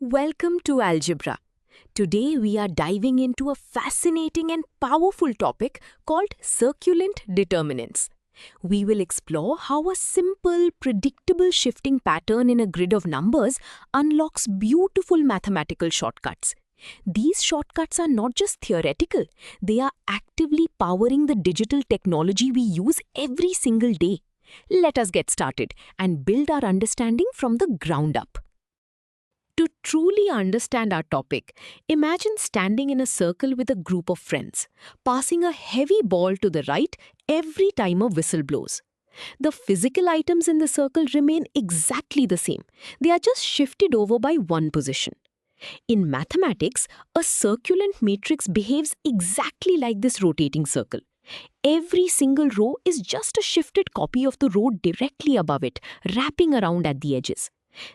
Welcome to Algebra. Today we are diving into a fascinating and powerful topic called circulant determinants. We will explore how a simple, predictable shifting pattern in a grid of numbers unlocks beautiful mathematical shortcuts. These shortcuts are not just theoretical, they are actively powering the digital technology we use every single day. Let us get started and build our understanding from the ground up. To truly understand our topic, imagine standing in a circle with a group of friends, passing a heavy ball to the right every time a whistle blows. The physical items in the circle remain exactly the same. They are just shifted over by one position. In mathematics, a circulant matrix behaves exactly like this rotating circle. Every single row is just a shifted copy of the row directly above it, wrapping around at the edges.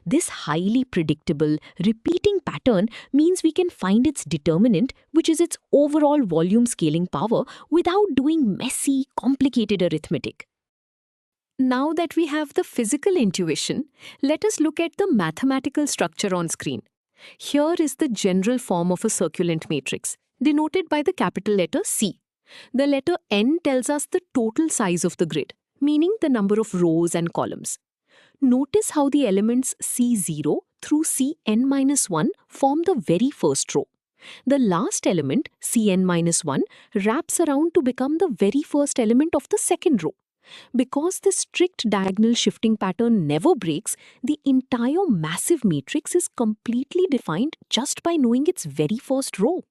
This highly predictable, repeating pattern means we can find its determinant, which is its overall volume scaling power, without doing messy, complicated arithmetic. Now that we have the physical intuition, let us look at the mathematical structure on screen. Here is the general form of a circulant matrix, denoted by the capital letter C. The letter N tells us the total size of the grid, meaning the number of rows and columns. Notice how the elements C0 through Cn-1 form the very first row. The last element, Cn-1, wraps around to become the very first element of the second row. Because this strict diagonal shifting pattern never breaks, the entire massive matrix is completely defined just by knowing its very first row.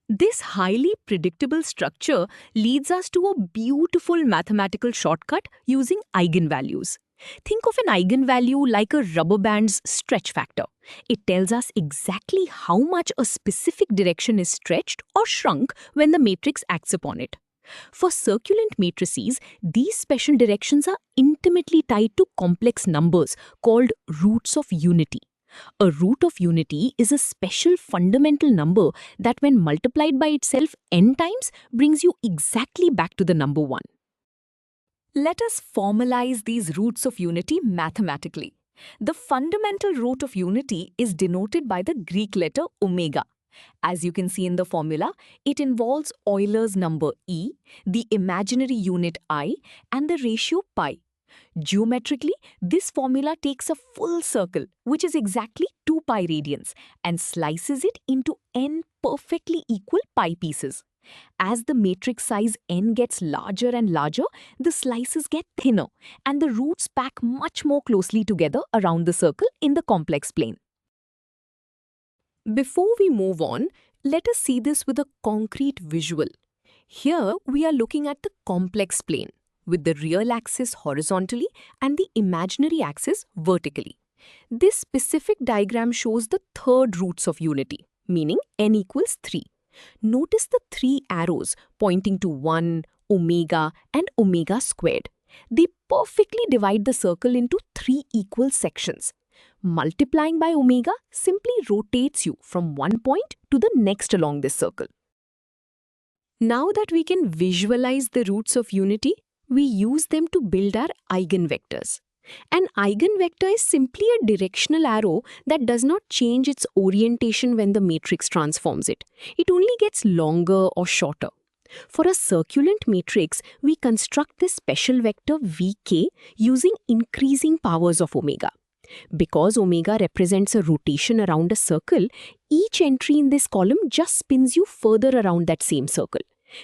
This highly predictable structure leads us to a beautiful mathematical shortcut using eigenvalues. Think of an eigenvalue like a rubber band's stretch factor. It tells us exactly how much a specific direction is stretched or shrunk when the matrix acts upon it. For circulant matrices, these special directions are intimately tied to complex numbers called roots of unity. A root of unity is a special fundamental number that when multiplied by itself n times brings you exactly back to the number 1. Let us formalize these roots of unity mathematically. The fundamental root of unity is denoted by the Greek letter omega. As you can see in the formula, it involves Euler's number e, the imaginary unit I, and the ratio pi. Geometrically, this formula takes a full circle, which is exactly 2 pi radians, and slices it into n perfectly equal pi pieces. As the matrix size n gets larger and larger, the slices get thinner, and the roots pack much more closely together around the circle in the complex plane. Before we move on, let us see this with a concrete visual. Here, we are looking at the complex plane, with the real axis horizontally and the imaginary axis vertically. This specific diagram shows the third roots of unity, meaning n equals 3. Notice the 3 arrows pointing to 1, omega, and omega squared. They perfectly divide the circle into 3 equal sections. Multiplying by omega simply rotates you from one point to the next along this circle. Now that we can visualize the roots of unity, we use them to build our eigenvectors. An eigenvector is simply a directional arrow that does not change its orientation when the matrix transforms it. It only gets longer or shorter. For a circulant matrix, we construct this special vector vk using increasing powers of omega. Because omega represents a rotation around a circle, each entry in this column just spins you further around that same circle.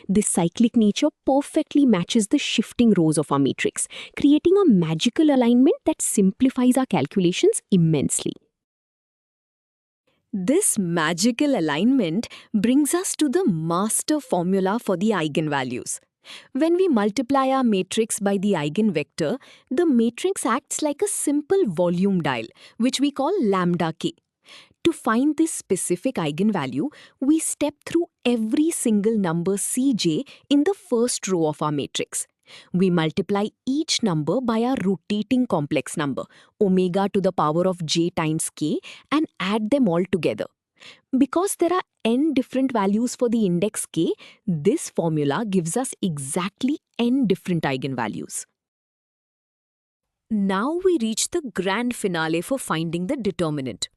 This cyclic nature perfectly matches the shifting rows of our matrix, creating a magical alignment that simplifies our calculations immensely. This magical alignment brings us to the master formula for the eigenvalues. When we multiply our matrix by the eigenvector, the matrix acts like a simple volume dial, which we call lambda k. To find this specific eigenvalue, we step through every single number cj in the first row of our matrix. We multiply each number by our rotating complex number, omega to the power of j times k, and add them all together. Because there are n different values for the index k, this formula gives us exactly n different eigenvalues. Now we reach the grand finale for finding the determinant.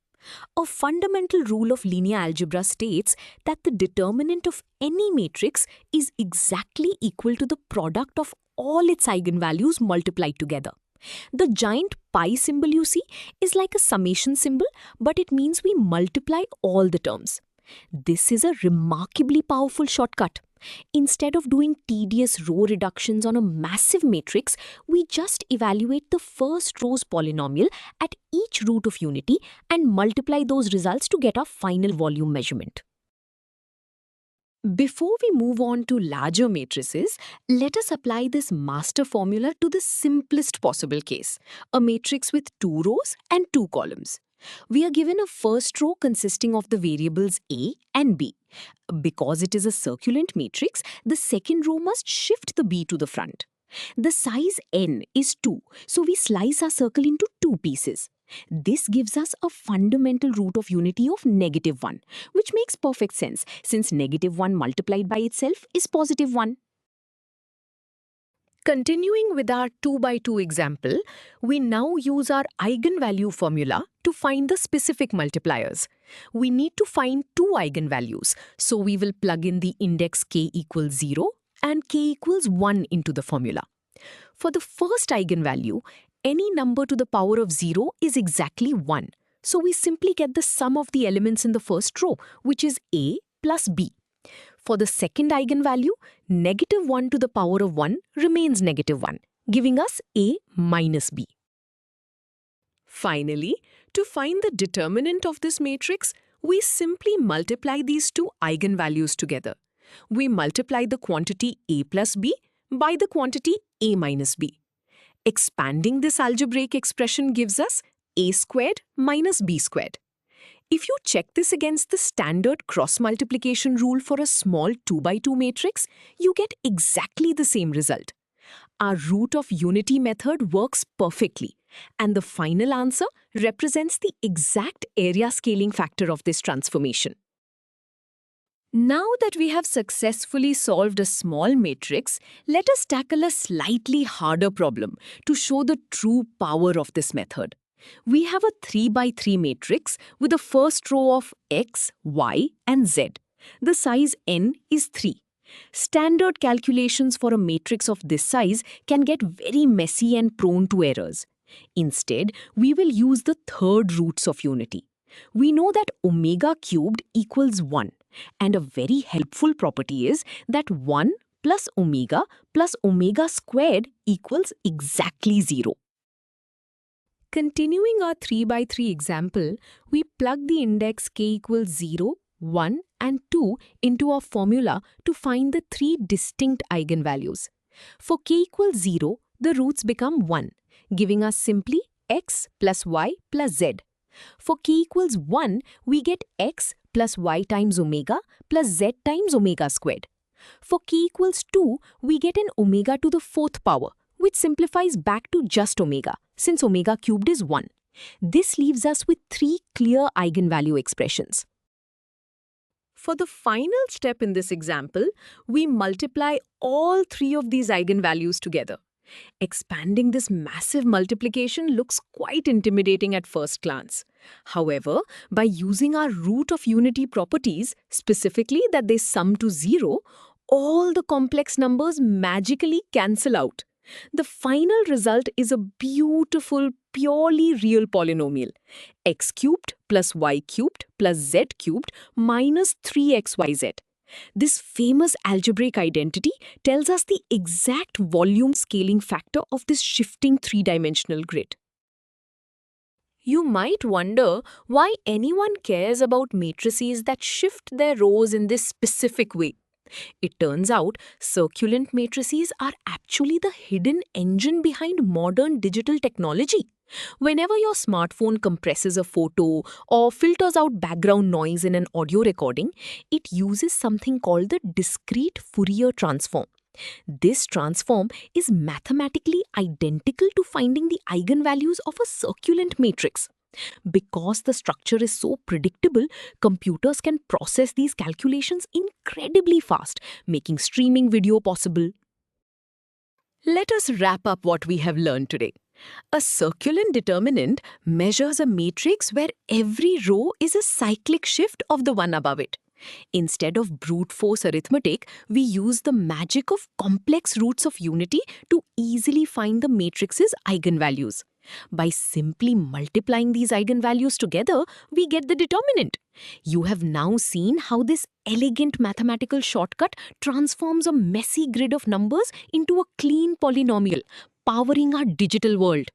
A fundamental rule of linear algebra states that the determinant of any matrix is exactly equal to the product of all its eigenvalues multiplied together. The giant pi symbol you see is like a summation symbol, but it means we multiply all the terms. This is a remarkably powerful shortcut. Instead of doing tedious row reductions on a massive matrix, we just evaluate the first row's polynomial at each root of unity and multiply those results to get our final volume measurement. Before we move on to larger matrices, let us apply this master formula to the simplest possible case, a matrix with 2 rows and 2 columns. We are given a first row consisting of the variables A and B. Because it is a circulant matrix, the second row must shift the B to the front. The size n is 2, so we slice our circle into 2 pieces. This gives us a fundamental root of unity of -1, which makes perfect sense since -1 multiplied by itself is +1. Continuing with our 2 by 2 example, we now use our eigenvalue formula to find the specific multipliers. We need to find 2 eigenvalues, so we will plug in the index k equals 0 and k equals 1 into the formula. For the first eigenvalue, any number to the power of 0 is exactly 1, so we simply get the sum of the elements in the first row, which is a plus b. For the second eigenvalue, -1 to the power of 1 remains -1, giving us a minus b. Finally, to find the determinant of this matrix, we simply multiply these 2 eigenvalues together. We multiply the quantity a plus b by the quantity a minus b. Expanding this algebraic expression gives us a squared minus b squared. If you check this against the standard cross-multiplication rule for a small 2 by 2 matrix, you get exactly the same result. Our root of unity method works perfectly, and the final answer represents the exact area scaling factor of this transformation. Now that we have successfully solved a small matrix, let us tackle a slightly harder problem to show the true power of this method. We have a 3 by 3 matrix with a first row of x, y, and z. The size n is 3. Standard calculations for a matrix of this size can get very messy and prone to errors. Instead, we will use the third roots of unity. We know that omega cubed equals 1, and a very helpful property is that 1 plus omega squared equals exactly 0. Continuing our 3 by 3 example, we plug the index k equals 0, 1, and 2 into our formula to find the 3 distinct eigenvalues. For k equals 0, the roots become 1, giving us simply x plus y plus z. For k equals 1, we get x plus y times omega plus z times omega squared. For k equals 2, we get an omega to the 4th power, which simplifies back to just omega, since omega cubed is 1. This leaves us with 3 clear eigenvalue expressions. For the final step in this example, we multiply all 3 of these eigenvalues together. Expanding this massive multiplication looks quite intimidating at first glance. However, by using our root of unity properties, specifically that they sum to 0, all the complex numbers magically cancel out. The final result is a beautiful, purely real polynomial, x cubed plus y cubed plus z cubed minus 3xyz. This famous algebraic identity tells us the exact volume scaling factor of this shifting 3-dimensional grid. You might wonder why anyone cares about matrices that shift their rows in this specific way. It turns out circulant matrices are actually the hidden engine behind modern digital technology. Whenever your smartphone compresses a photo or filters out background noise in an audio recording, it uses something called the discrete Fourier transform. This transform is mathematically identical to finding the eigenvalues of a circulant matrix. Because the structure is so predictable, computers can process these calculations incredibly fast, making streaming video possible. Let us wrap up what we have learned today. A circulant determinant measures a matrix where every row is a cyclic shift of the one above it. Instead of brute force arithmetic, we use the magic of complex roots of unity to easily find the matrix's eigenvalues. By simply multiplying these eigenvalues together, we get the determinant. You have now seen how this elegant mathematical shortcut transforms a messy grid of numbers into a clean polynomial, powering our digital world.